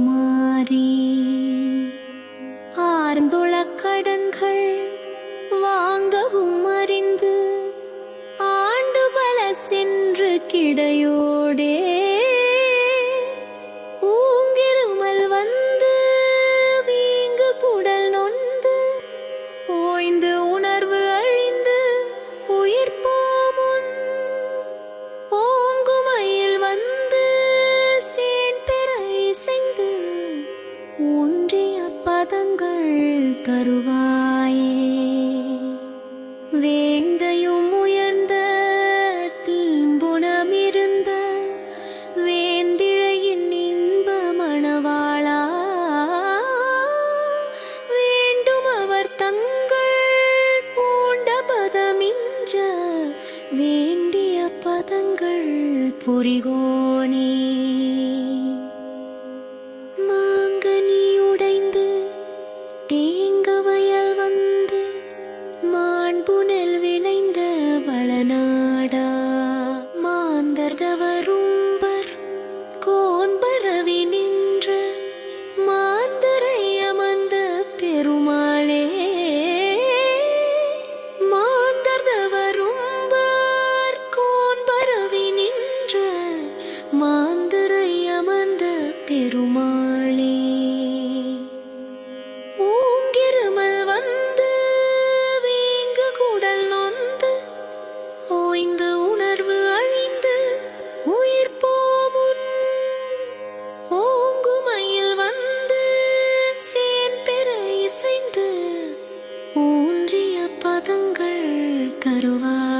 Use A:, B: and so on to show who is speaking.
A: மாறி ஆர்ந்துள கடன்கள் வாங்கவும் அறிந்து ஆண்டு பல சென்று கிடையோடே ஊங்கிருமல் வந்து வீங்கு குடல் நொந்து ஓய்ந்து உணர்வு அழிந்து உயிர் போமுன் ஓங்குமையில் வந்து சேன்பெறை செய்து ஒன்றிய பதங்கள் தருவாயே. வேந்தையும் உயர்ந்த தீம்புணமிருந்த வேந்திழையின் இன்ப மணவாளா வேண்டும் அவர் தங்கள் பூண்ட பதமிஞ்ச வேண்டிய பதங்கள் புரிகோனே. மாங்கனி உடைந்து தேங்க வயல் வந்து மாண்புனல் விளைந்த வளநாடா மாந்தர்தவரும்பர் கோன்பரவி நின்ற மாந்தரை அமர்ந்த பெருமாளே. மாந்தர்தவரும்பர் கோன்பரவி நின்ற மாந்தரை அமர்ந்த பெருமாளே. ஊங்கிருமல் வந்து வீங்கு குடல் நொந்து ஓய்ந்து உணர்வு அழிந்து உயிர் போமுன் ஓங்குமையில் வந்து சேன்பெறை இசைந்து ஊன்றிய பதங்கள் தருவார்.